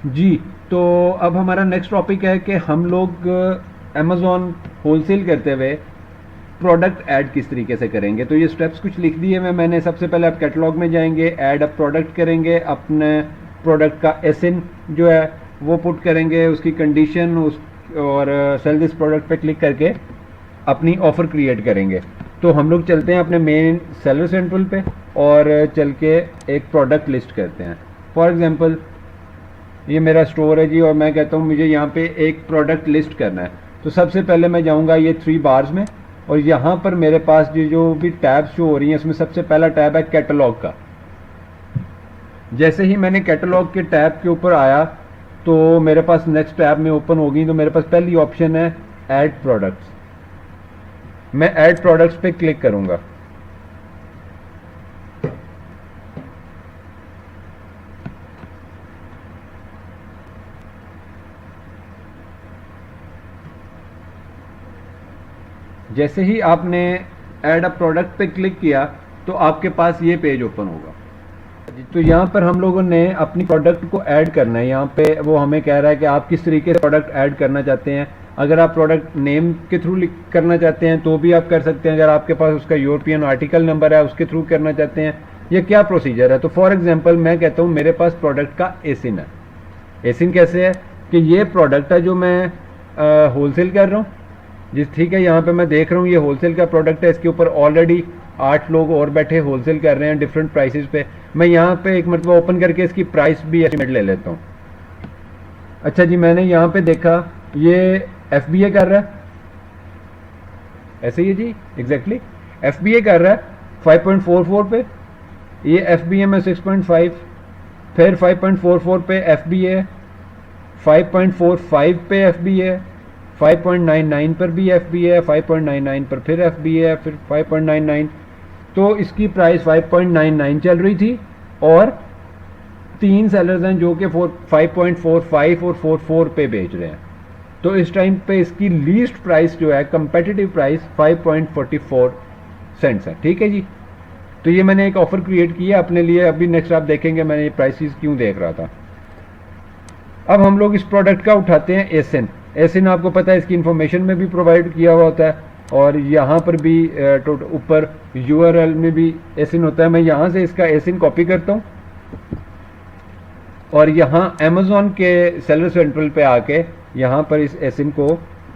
जी, तो अब हमारा नेक्स्ट टॉपिक है कि हम लोग अमेज़ॉन होलसेल करते हुए प्रोडक्ट ऐड किस तरीके से करेंगे। तो ये स्टेप्स कुछ लिख दिए हुए मैंने। सबसे पहले आप कैटलॉग में जाएंगे, ऐड अ प्रोडक्ट करेंगे, अपने प्रोडक्ट का एसिन जो है वो पुट करेंगे, उसकी कंडीशन उस और सेल दिस प्रोडक्ट पे क्लिक करके अपनी ऑफ़र क्रिएट करेंगे। तो हम लोग चलते हैं अपने मेन सेलर सेंट्रल पे और चल के एक प्रोडक्ट लिस्ट करते हैं। फॉर एग्जांपल ये मेरा स्टोर है जी, और मैं कहता हूँ मुझे यहाँ पे एक प्रोडक्ट लिस्ट करना है। तो सबसे पहले मैं जाऊँगा ये 3 बार्स में, और यहाँ पर मेरे पास जो भी टैब्स शो हो रही हैं इसमें सबसे पहला टैब है कैटलॉग का। जैसे ही मैंने कैटलॉग के टैब के ऊपर आया तो मेरे पास नेक्स्ट टैब में ओपन होगी, तो मेरे पास पहली ऑप्शन है ऐड प्रोडक्ट्स। मैं ऐड प्रोडक्ट्स पे क्लिक करूँगा। जैसे ही आपने ऐड अ प्रोडक्ट पे क्लिक किया तो आपके पास ये पेज ओपन होगा। तो यहाँ पर हम लोगों ने अपनी प्रोडक्ट को ऐड करना है। यहाँ पे वो हमें कह रहा है कि आप किस तरीके से प्रोडक्ट ऐड करना चाहते हैं। अगर आप प्रोडक्ट नेम के थ्रू करना चाहते हैं तो भी आप कर सकते हैं। अगर आपके पास उसका यूरोपियन आर्टिकल नंबर है उसके थ्रू करना चाहते हैं, ये क्या प्रोसीजर है। तो फॉर एग्जांपल मैं कहता हूँ मेरे पास प्रोडक्ट का एसिन है। एसिन कैसे है कि ये प्रोडक्ट है जो मैं होलसेल कर रहा हूँ। जिस ठीक है, यहाँ पे मैं देख रहा हूँ ये होलसेल का प्रोडक्ट है। इसके ऊपर ऑलरेडी 8 लोग और बैठे होलसेल कर रहे हैं डिफरेंट प्राइसेस पे। मैं यहाँ पे एक मरतबा ओपन करके इसकी प्राइस भी एस्टिमेट ले लेता हूँ। अच्छा जी, मैंने यहाँ पे देखा ये FBA कर रहा है, ऐसे ही है जी, एग्जैक्टली FBA कर रहा है 5.44 पे। ये FBA में 6.5, फिर 5.44 पे FBA, 5.45 पे FBA, 5.99 पर भी FBA है, 5.99 पर फिर FBA है, फिर 5.99। तो इसकी प्राइस 5.99 चल रही थी, और 3 सेलर्स हैं जो कि 5.45 और 44 पे बेच रहे हैं। तो इस टाइम पे इसकी लीस्ट प्राइस जो है, कंपेटिटिव प्राइस 5.44 सेंट्स है। ठीक है जी, तो ये मैंने एक ऑफर क्रिएट किया अपने लिए। अभी नेक्स्ट आप देखेंगे मैंने ये प्राइसेस क्यों देख रहा था। अब हम लोग इस प्रोडक्ट का उठाते हैं एसिन। एसिन आपको पता है इसकी इंफॉर्मेशन में भी प्रोवाइड किया हुआ होता है, और यहाँ पर भी ऊपर URL में भी एसिन होता है। मैं यहाँ से इसका एसिन कॉपी करता हूँ और यहाँ अमेज़ॉन के सेलर सेंट्रल पे आके यहाँ पर इस एसिन को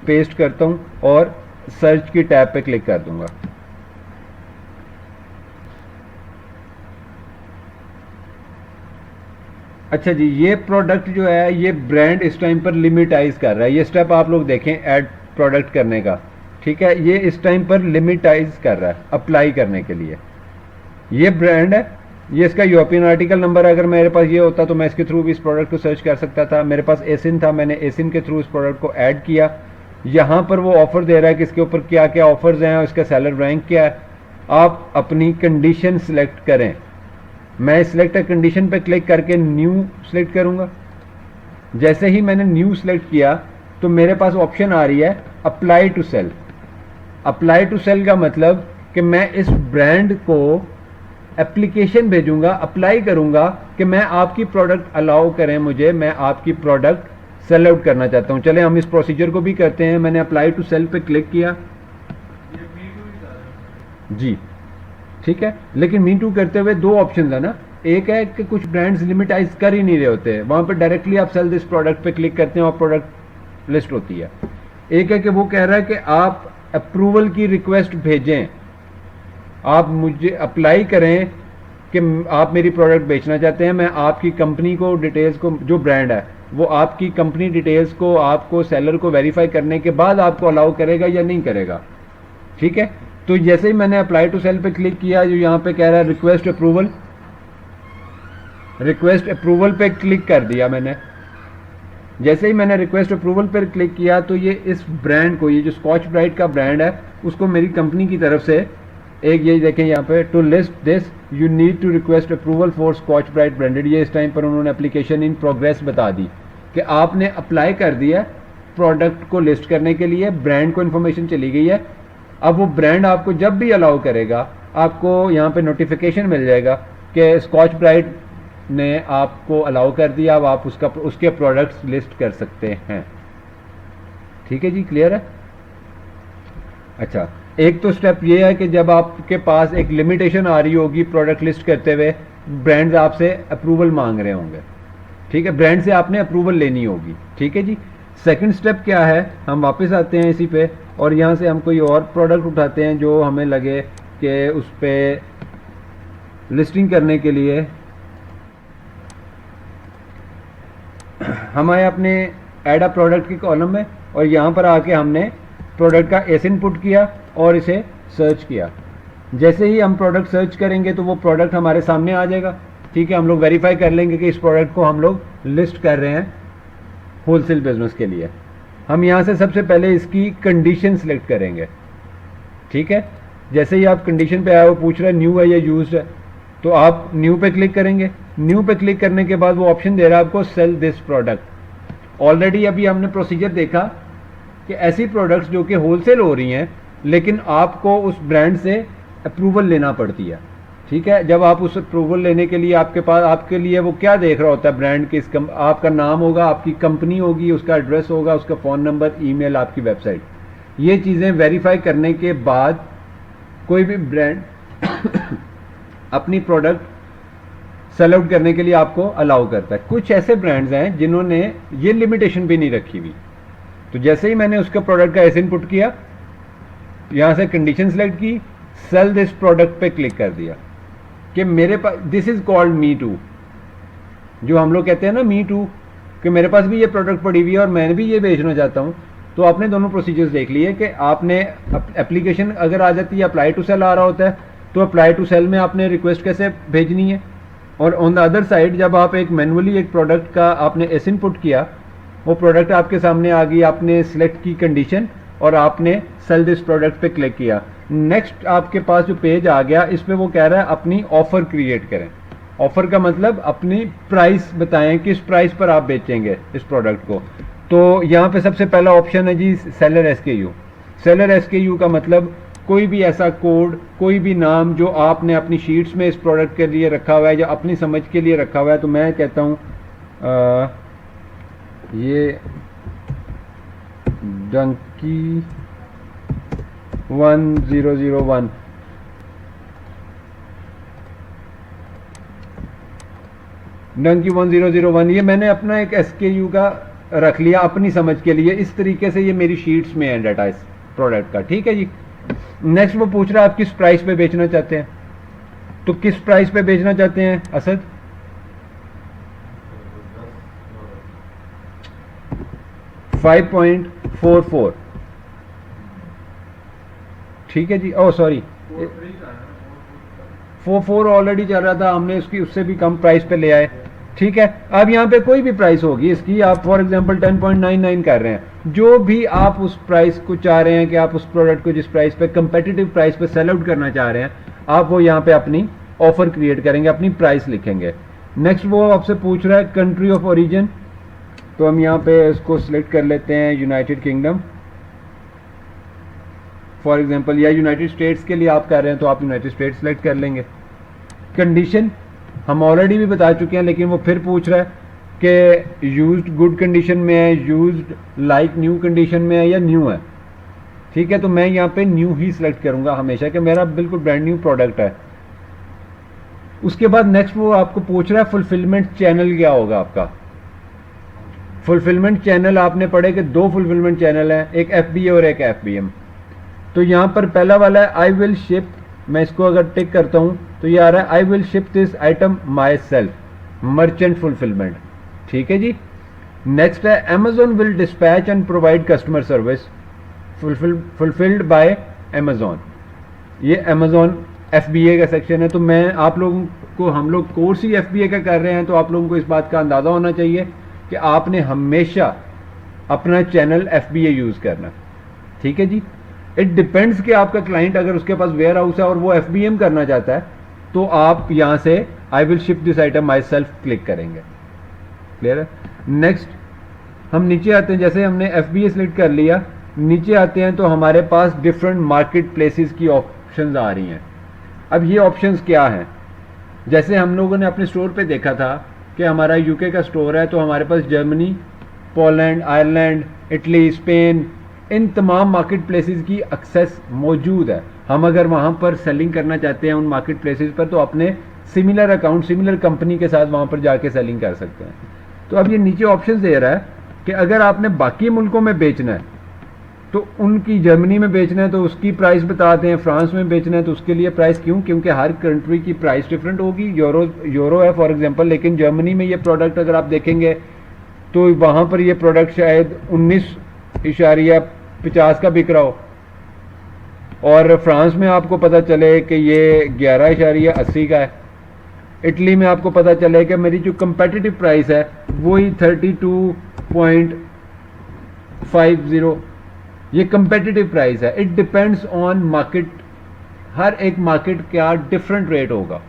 पेस्ट करता हूँ और सर्च की टैब पे क्लिक कर दूंगा। अच्छा जी, ये प्रोडक्ट जो है ये ब्रांड इस टाइम पर लिमिटाइज कर रहा है। ये स्टेप आप लोग देखें ऐड प्रोडक्ट करने का, ठीक है, ये इस टाइम पर लिमिटाइज कर रहा है अप्लाई करने के लिए। ये ब्रांड है, ये इसका यूरोपियन आर्टिकल नंबर है। अगर मेरे पास ये होता तो मैं इसके थ्रू भी इस प्रोडक्ट को सर्च कर सकता था। मेरे पास एसिन था, मैंने एसिन के थ्रू इस प्रोडक्ट को ऐड किया। यहाँ पर वो ऑफर दे रहा है कि इसके ऊपर क्या क्या ऑफर्स हैं और इसका सेलर रैंक क्या है। आप अपनी कंडीशन सिलेक्ट करें। मैं सिलेक्ट कंडीशन पे क्लिक करके न्यू सिलेक्ट करूंगा। जैसे ही मैंने न्यू सिलेक्ट किया तो मेरे पास ऑप्शन आ रही है apply to sell. Apply to sell का मतलब कि मैं इस ब्रांड को एप्लीकेशन भेजूंगा, अप्लाई करूंगा कि मैं आपकी प्रोडक्ट अलाउ करें मुझे, मैं आपकी प्रोडक्ट सेल आउट करना चाहता हूं। चले हम इस प्रोसीजर को भी करते हैं। मैंने अप्लाई टू सेल पे क्लिक किया जी, ठीक है, लेकिन मी टू करते हुए 2 ऑप्शन है ना। एक है कि कुछ ब्रांड्स लिमिटाइज कर ही नहीं रहे होते, वहां पर डायरेक्टली आप सेल दिस प्रोडक्ट पे क्लिक करते हैं और प्रोडक्ट लिस्ट होती है। एक है कि वो कह रहा है कि आप अप्रूवल की रिक्वेस्ट भेजें, आप मुझे अप्लाई करें कि आप मेरी प्रोडक्ट बेचना चाहते हैं। मैं आपकी कंपनी को डिटेल्स को, जो ब्रांड है वो आपकी कंपनी डिटेल्स को आपको सेलर को वेरीफाई करने के बाद आपको अलाउ करेगा या नहीं करेगा। ठीक है, तो जैसे ही मैंने अप्लाई टू सेल पे क्लिक किया, जो यहाँ पे कह रहा है रिक्वेस्ट अप्रूवल, रिक्वेस्ट अप्रूवल पे क्लिक कर दिया मैंने। जैसे ही मैंने रिक्वेस्ट अप्रूवल पर क्लिक किया तो ये इस ब्रांड को, ये जो स्कॉच ब्राइट का ब्रांड है, उसको मेरी कंपनी की तरफ से एक, ये देखें यहाँ पे, to list this you need to request approval for scotch bright branded. ये इस टाइम पर उन्होंने एप्लीकेशन इन प्रोग्रेस बता दी कि आपने अप्लाई कर दिया प्रोडक्ट को लिस्ट करने के लिए, ब्रांड को इन्फॉर्मेशन चली गई है। अब वो ब्रांड आपको जब भी अलाउ करेगा आपको यहाँ पे नोटिफिकेशन मिल जाएगा कि स्कॉच ब्राइट ने आपको अलाउ कर दिया, अब आप उसके प्रोडक्ट्स लिस्ट कर सकते हैं। ठीक है जी, क्लियर है। अच्छा, एक तो स्टेप ये है कि जब आपके पास एक लिमिटेशन आ रही होगी प्रोडक्ट लिस्ट करते हुए, ब्रांड्स आपसे अप्रूवल मांग रहे होंगे, ठीक है, ब्रांड से आपने अप्रूवल लेनी होगी। ठीक है जी। सेकंड स्टेप क्या है, हम वापस आते हैं इसी पे और यहाँ से हम कोई और प्रोडक्ट उठाते हैं जो हमें लगे कि उस पर लिस्टिंग करने के लिए हम आए अपने ऐड अ प्रोडक्ट के कॉलम में और यहाँ पर आके हमने प्रोडक्ट का एस इनपुट किया और इसे सर्च किया। जैसे ही हम प्रोडक्ट सर्च करेंगे तो वो प्रोडक्ट हमारे सामने आ जाएगा। ठीक है, हम लोग वेरीफाई कर लेंगे कि इस प्रोडक्ट को हम लोग लिस्ट कर रहे हैं होलसेल बिजनेस के लिए। हम यहाँ से सबसे पहले इसकी कंडीशन सेलेक्ट करेंगे। ठीक है, जैसे ही आप कंडीशन पे आए, वो पूछ रहा है न्यू है या यूज्ड है, तो आप न्यू पे क्लिक करेंगे। न्यू पे क्लिक करने के बाद वो ऑप्शन दे रहा है आपको सेल दिस प्रोडक्ट। ऑलरेडी अभी हमने प्रोसीजर देखा कि ऐसी प्रोडक्ट्स जो कि होलसेल हो रही हैं लेकिन आपको उस ब्रांड से अप्रूवल लेना पड़ती है। ठीक है, जब आप उस अप्रूवल लेने के लिए आपके लिए वो क्या देख रहा होता है, ब्रांड के आपका नाम होगा, आपकी कंपनी होगी, उसका एड्रेस होगा, उसका फ़ोन नंबर, ईमेल, आपकी वेबसाइट। ये चीज़ें वेरीफाई करने के बाद कोई भी ब्रांड अपनी प्रोडक्ट सेल आउट करने के लिए आपको अलाउ करता है। कुछ ऐसे ब्रांड्स हैं जिन्होंने ये लिमिटेशन भी नहीं रखी हुई। तो जैसे ही मैंने उसका प्रोडक्ट का एस इनपुट किया, यहाँ से कंडीशन सेलेक्ट की, सेल दिस प्रोडक्ट पे क्लिक कर दिया कि मेरे पास this is called me too, जो हम लोग कहते हैं ना मी टू, कि मेरे पास भी ये प्रोडक्ट पड़ी हुई है और मैं भी ये बेचना चाहता हूँ। तो आपने दोनों प्रोसीजर्स देख लिए कि आपने एप्लीकेशन अगर आ जाती है, अप्लाई टू सेल आ रहा होता है, तो अप्लाई टू सेल में आपने रिक्वेस्ट कैसे भेजनी है, और ऑन द अदर साइड जब आप एक मैनुअली एक प्रोडक्ट का आपने एस इनपुट किया, वो प्रोडक्ट आपके सामने आ गई, आपने सिलेक्ट की कंडीशन और आपने सेल दिस प्रोडक्ट पे क्लिक किया। नेक्स्ट आपके पास जो पेज आ गया, इस पे वो कह रहा है अपनी ऑफर क्रिएट करें। ऑफर का मतलब अपनी प्राइस बताएं, किस प्राइस पर आप बेचेंगे इस प्रोडक्ट को। तो यहाँ पे सबसे पहला ऑप्शन है जी सेलर एसकेयू। सेलर एसकेयू का मतलब कोई भी ऐसा कोड, कोई भी नाम जो आपने अपनी शीट्स में इस प्रोडक्ट के लिए रखा हुआ है या अपनी समझ के लिए रखा हुआ है। तो मैं कहता हूँ ये डंकी 1001 डंकी 1001, ये मैंने अपना एक एसकेयू का रख लिया अपनी समझ के लिए। इस तरीके से ये मेरी शीट्स में है डाटा इस प्रोडक्ट का। ठीक है जी। नेक्स्ट वो पूछ रहा है आप किस प्राइस पे बेचना चाहते हैं, तो किस प्राइस पे बेचना चाहते हैं असद? 5.44। ठीक है जी। ओह सॉरी, 44 ऑलरेडी चल रहा था, हमने उसकी उससे भी कम प्राइस पे ले आए। ठीक है, अब यहाँ पे कोई भी प्राइस होगी इसकी, आप फॉर एग्जांपल 10.99 कर रहे हैं, जो भी आप उस प्राइस को चाह रहे हैं कि आप उस प्रोडक्ट को जिस प्राइस पे कंपेटिटिव प्राइस पे सेल आउट करना चाह रहे हैं, आप वो यहाँ पे अपनी ऑफर क्रिएट करेंगे, अपनी प्राइस लिखेंगे। नेक्स्ट वो आपसे पूछ रहा है कंट्री ऑफ ओरिजिन, तो हम यहाँ पे इसको सिलेक्ट कर लेते हैं यूनाइटेड किंगडम फॉर एग्जांपल, या यूनाइटेड स्टेट्स के लिए आप कर रहे हैं तो आप यूनाइटेड स्टेट्स सेलेक्ट कर लेंगे। कंडीशन हम ऑलरेडी भी बता चुके हैं, लेकिन वो फिर पूछ रहा है कि यूज्ड गुड कंडीशन में है, यूज्ड लाइक न्यू कंडीशन में है या न्यू है। ठीक है, तो मैं यहाँ पे न्यू ही सिलेक्ट करूंगा हमेशा कि मेरा बिल्कुल ब्रांड न्यू प्रोडक्ट है। उसके बाद नेक्स्ट वो आपको पूछ रहा है फुलफिलमेंट चैनल क्या होगा आपका। फुलफिलमेंट चैनल आपने पढ़े कि दो फुलफिलमेंट चैनल हैं, एक FBA और एक FBM। तो यहाँ पर पहला वाला है आई विल शिप, मैं इसको अगर टिक करता हूँ तो ये आ रहा है I will ship this item my self, merchant fulfilment. ठीक है जी। नेक्स्ट है Amazon will dispatch and provide customer service fulfilled by Amazon. ये अमेजोन FBA का सेक्शन है। तो मैं आप लोगों को, हम लोग कोर्स ही FBA का कर रहे हैं, तो आप लोगों को इस बात का अंदाजा होना चाहिए कि आपने हमेशा अपना चैनल FBA यूज करना। ठीक है जी। इट डिपेंड्स कि आपका क्लाइंट अगर उसके पास वेयर हाउस है और वो FBM करना चाहता है, तो आप यहां से I will ship this item my self click करेंगे। क्लियर है। नेक्स्ट हम नीचे आते हैं, जैसे हमने FBA सिलेक्ट कर लिया, नीचे आते हैं तो हमारे पास डिफरेंट मार्केट प्लेसेस की ऑप्शंस आ रही हैं। अब ये ऑप्शंस क्या हैं? जैसे हम लोगों ने अपने स्टोर पे देखा था कि हमारा यूके का स्टोर है, तो हमारे पास Germany, Poland, Ireland, Italy, Spain, इन तमाम मार्केट प्लेसेस की एक्सेस मौजूद है। हम अगर वहाँ पर सेलिंग करना चाहते हैं उन मार्केट प्लेसेस पर, तो अपने सिमिलर अकाउंट, सिमिलर कंपनी के साथ वहाँ पर जाके सेलिंग कर सकते हैं। तो अब ये नीचे ऑप्शन दे रहा है कि अगर आपने बाकी मुल्कों में बेचना है तो उनकी, जर्मनी में बेचना है तो उसकी प्राइस बता दें, फ्रांस में बेचना है तो उसके लिए प्राइस, क्यों? क्योंकि हर कंट्री की प्राइस डिफरेंट होगी। यूरो है फॉर एग्जांपल, लेकिन जर्मनी में ये प्रोडक्ट अगर आप देखेंगे तो वहाँ पर ये प्रोडक्ट शायद 19.50 का बिक रहा हो, और फ्रांस में आपको पता चले कि ये 11.80 का है। इटली में आपको पता चले कि मेरी जो कंपेटिटिव प्राइस है वही 32.50, ये कंपेटिटिव प्राइस है। इट डिपेंड्स ऑन मार्केट, हर एक मार्केट का डिफरेंट रेट होगा,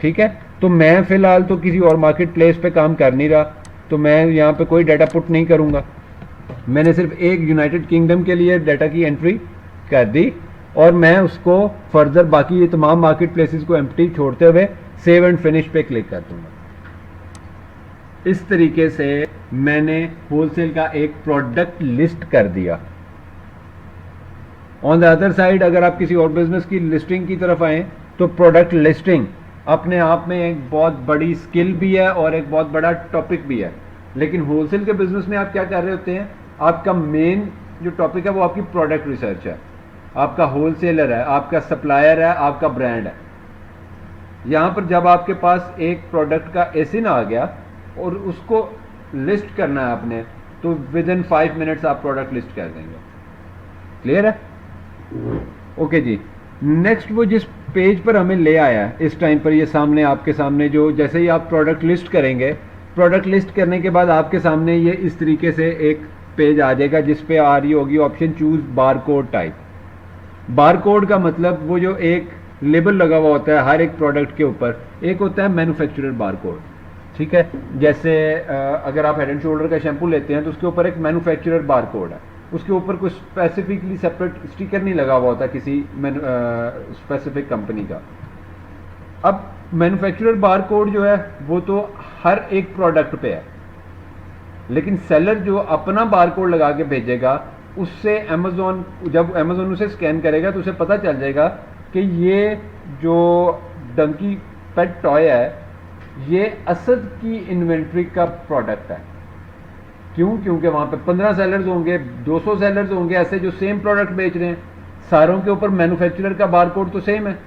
ठीक है। तो मैं फिलहाल तो किसी और मार्केट प्लेस पे काम कर नहीं रहा, तो मैं यहाँ पे कोई डाटा पुट नहीं करूँगा। मैंने सिर्फ एक यूनाइटेड किंगडम के लिए डाटा की एंट्री कर दी, और मैं उसको फर्दर बाकी ये तमाम मार्केट प्लेसेस को एम्प्टी छोड़ते हुए सेव एंड फिनिश पे क्लिक कर दूंगा। इस तरीके से मैंने होलसेल का एक प्रोडक्ट लिस्ट कर दिया। ऑन द अदर साइड, अगर आप किसी और बिजनेस की लिस्टिंग की तरफ आए तो प्रोडक्ट लिस्टिंग अपने आप में एक बहुत बड़ी स्किल भी है और एक बहुत बड़ा टॉपिक भी है। लेकिन होलसेल के बिजनेस में आप क्या कर रहे होते हैं, आपका मेन जो टॉपिक है वो आपकी प्रोडक्ट रिसर्च है, आपका होलसेलर है, आपका सप्लायर है, आपका ब्रांड है। यहाँ पर जब आपके पास एक प्रोडक्ट का एसिन आ गया और उसको लिस्ट करना है आपने, तो विद इन 5 मिनट्स आप प्रोडक्ट लिस्ट कर देंगे। क्लियर है? ओके जी। नेक्स्ट, वो जिस पेज पर हमें ले आया है इस टाइम पर, ये सामने आपके सामने, जो जैसे ही आप प्रोडक्ट लिस्ट करेंगे, प्रोडक्ट लिस्ट करने के बाद आपके सामने ये इस तरीके से एक पेज आ जाएगा जिस पे आ रही होगी option choose barcode type. Barcode का मतलब वो जो एक लेबल लगा हुआ होता है हर एक प्रोडक्ट के ऊपर, एक होता है मैन्युफैक्चरर बारकोड, ठीक है। जैसे अगर आप हेड एंड शोल्डर का शैम्पू लेते हैं तो उसके ऊपर एक मैन्युफैक्चरर बारकोड है, उसके ऊपर कोई स्पेसिफिकली सेपरेट स्टिकर नहीं लगा हुआ होता किसी स्पेसिफिक कंपनी का। अब मैन्युफैक्चरर बारकोड जो है वो तो हर एक प्रोडक्ट पे है, लेकिन सेलर जो अपना बारकोड लगा के भेजेगा, उससे अमेजोन, जब अमेजोन उसे स्कैन करेगा तो उसे पता चल जाएगा कि ये जो डंकी पेट टॉय है ये असद की इन्वेंट्री का प्रोडक्ट है। क्यों? क्योंकि वहाँ पे 15 सेलर्स होंगे, 200 सेलर्स होंगे ऐसे जो सेम प्रोडक्ट बेच रहे हैं, सारों के ऊपर मैन्युफैक्चरर का बारकोड तो सेम है।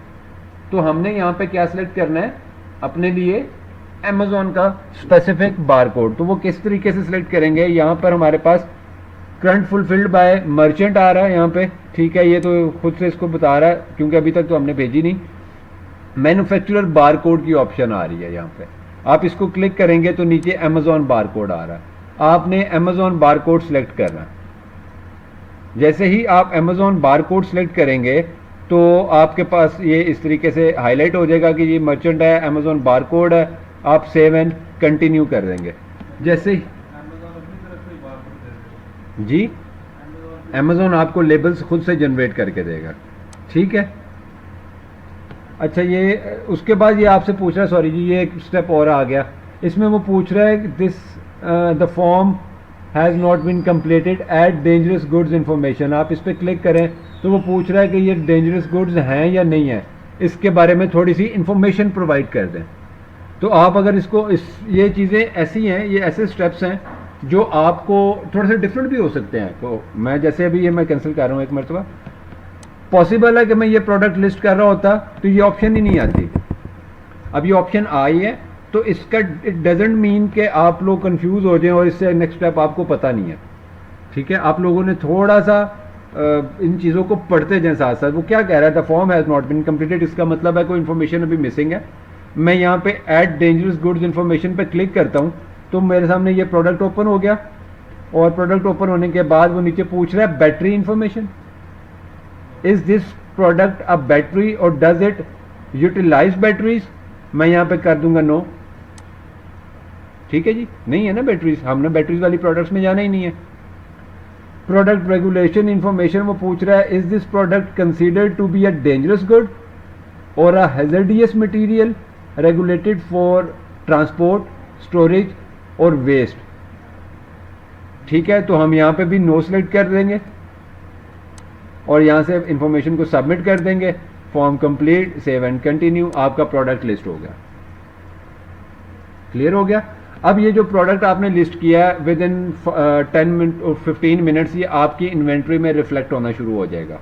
तो हमने यहाँ पे क्या सिलेक्ट करना है अपने लिए, अमेजोन का स्पेसिफिक बारकोड। तो वो किस तरीके से सिलेक्ट करेंगे, यहाँ पर हमारे पास करंट फुलफिल्ड बाय मर्चेंट आ रहा है यहाँ पे, ठीक है। ये तो खुद से इसको बता रहा है क्योंकि अभी तक तो हमने भेजी नहीं। मैन्युफैक्चरर बारकोड की ऑप्शन आ रही है यहाँ पे, आप इसको क्लिक करेंगे तो नीचे अमेजोन बारकोड आ रहा है, आपने अमेजोन बारकोड सिलेक्ट करना है। जैसे ही आप अमेजोन बारकोड सिलेक्ट करेंगे तो आपके पास ये इस तरीके से हाईलाइट हो जाएगा कि ये मर्चेंट है, अमेजोन बारकोड है, आप सेव एंड कंटिन्यू कर देंगे। जैसे ही जी, अमेजोन आपको लेबल्स खुद से जनरेट करके देगा, ठीक है। अच्छा, ये उसके बाद ये आपसे पूछ रहा है, सॉरी जी, ये एक स्टेप और आ गया इसमें, वो पूछ रहा है this the form has not been completed, add dangerous goods information. आप इस पर क्लिक करें तो वो पूछ रहा है कि ये डेंजरस गुड्स हैं या नहीं है, इसके बारे में थोड़ी सी इंफॉर्मेशन प्रोवाइड कर दें। तो आप अगर इसको ये चीज़ें ऐसी हैं, ये ऐसे स्टेप्स हैं जो आपको थोड़े से डिफरेंट भी हो सकते हैं। तो मैं जैसे अभी ये मैं कैंसिल कर रहा हूँ एक मरतबा, पॉसिबल है कि मैं ये प्रोडक्ट लिस्ट कर रहा होता तो ये ऑप्शन ही नहीं आती। अब ये ऑप्शन आई है तो इसका इट डजेंट मीन कि आप लोग कंफ्यूज हो जाएं और इससे नेक्स्ट स्टेप आपको पता नहीं है, ठीक है। आप लोगों ने थोड़ा सा इन चीज़ों को पढ़ते जाएं साथ साथ। वो क्या कह रहा है, the form has not been completed, इसका मतलब है कोई इन्फॉर्मेशन अभी मिसिंग है। मैं यहाँ पे ऐड डेंजरस गुड्स इन्फॉर्मेशन पे क्लिक करता हूँ तो मेरे सामने ये प्रोडक्ट ओपन हो गया, और प्रोडक्ट ओपन होने के बाद वो नीचे पूछ रहा है battery information, is this product a battery और डज इट यूटिलाइज बैटरीज। मैं यहाँ पे कर दूंगा नो, ठीक है जी, नहीं है ना बैटरीज, हमने बैटरीज वाली प्रोडक्ट्स में जाना ही नहीं है। प्रोडक्ट रेगुलेशन इंफॉर्मेशन वो पूछ रहा है, is this product considered to be a dangerous good और a hazardous material. Regulated for transport, storage और वेस्ट। ठीक है, तो हम यहाँ पे भी नो सेलेक्ट कर देंगे और यहाँ से इंफॉर्मेशन को सबमिट कर देंगे। Form complete, save and continue, आपका प्रोडक्ट लिस्ट हो गया। क्लियर हो गया। अब ये जो प्रोडक्ट आपने लिस्ट किया है विद इन 10 मिनट और 15 मिनट्स ये आपकी इन्वेंट्री में रिफ्लेक्ट होना शुरू हो जाएगा।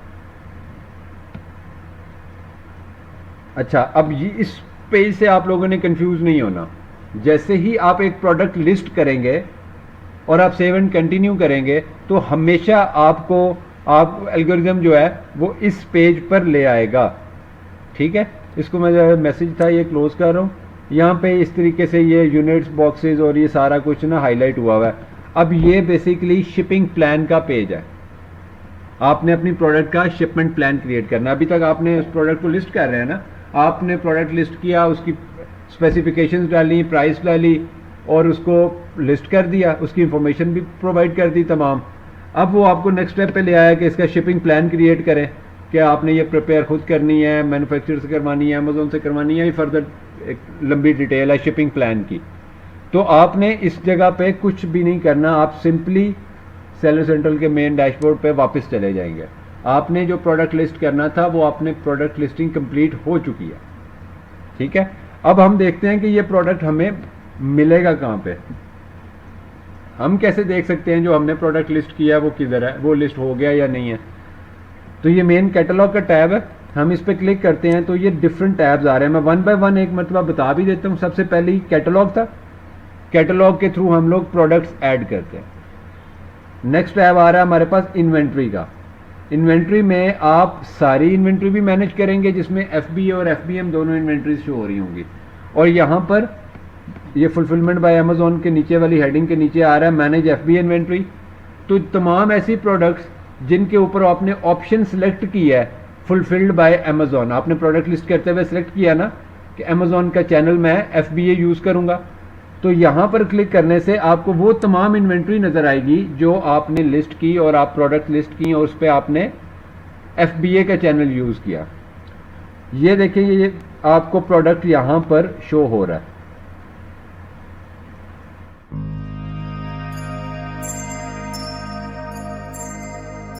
अच्छा, अब ये इस पेज से आप लोगों ने कंफ्यूज नहीं होना। जैसे ही आप एक प्रोडक्ट लिस्ट करेंगे और आप सेव एंड कंटिन्यू करेंगे तो हमेशा आपको आप एल्गोरिथम जो है वो इस पेज पर ले आएगा। ठीक है, इसको मैं जो मैसेज था ये क्लोज कर रहा हूँ। यहाँ पे इस तरीके से ये यूनिट्स, बॉक्सेस और ये सारा कुछ ना हाईलाइट हुआ हुआ है। अब ये बेसिकली शिपिंग प्लान का पेज है। आपने अपनी प्रोडक्ट का शिपमेंट प्लान क्रिएट करना। अभी तक आपने उस प्रोडक्ट को लिस्ट कर रहे हैं ना, आपने प्रोडक्ट लिस्ट किया, उसकी स्पेसिफिकेशंस डाली, प्राइस डाली और उसको लिस्ट कर दिया, उसकी इंफॉर्मेशन भी प्रोवाइड कर दी तमाम। अब वो आपको नेक्स्ट स्टेप पे ले आया कि इसका शिपिंग प्लान क्रिएट करें। क्या आपने ये प्रिपेयर खुद करनी है, मैन्युफैक्चरर से करवानी है, अमेजोन से करवानी है, फर्दर एक लंबी डिटेल है शिपिंग प्लान की। तो आपने इस जगह पे कुछ भी नहीं करना, आप सिंपली सेलर सेंट्रल के मेन डैशबोर्ड पे वापस चले जाएंगे। आपने जो प्रोडक्ट लिस्ट करना था वो आपने प्रोडक्ट लिस्टिंग कंप्लीट हो चुकी है। ठीक है, अब हम देखते हैं कि ये प्रोडक्ट हमें मिलेगा कहाँ पे। हम कैसे देख सकते हैं जो हमने प्रोडक्ट लिस्ट किया वो किधर है, वो लिस्ट हो गया या नहीं है। तो ये मेन कैटलॉग का टैब है, हम इस पर क्लिक करते हैं तो ये डिफरेंट टैब्स आ रहे हैं। मैं वन बाय वन एक मतलब बता भी देता हूँ। सबसे पहले कैटलॉग था, कैटलॉग के थ्रू हम लोग प्रोडक्ट्स ऐड करते हैं। नेक्स्ट टैब आ रहा है हमारे पास इन्वेंट्री का। इन्वेंट्री में आप सारी इन्वेंट्री भी मैनेज करेंगे जिसमें FBA और FBM दोनों इन्वेंट्रीज शो हो रही होंगी। और यहाँ पर ये फुलफिलमेंट बाय अमेजोन के नीचे वाली हेडिंग के नीचे आ रहा है मैनेज FBA इन्वेंट्री। तो तमाम ऐसी प्रोडक्ट्स जिनके ऊपर आपने ऑप्शन सेलेक्ट किया है फुलफिल्ड बाय अमेजोन, आपने प्रोडक्ट लिस्ट करते हुए सेलेक्ट किया ना कि अमेजोन का चैनल मैं FBA यूज़ करूँगा, तो यहाँ पर क्लिक करने से आपको वो तमाम इन्वेंट्री नज़र आएगी जो आपने लिस्ट की और आप प्रोडक्ट लिस्ट की और उस पर आपने FBA का चैनल यूज़ किया। ये देखिए, ये आपको प्रोडक्ट यहाँ पर शो हो रहा है।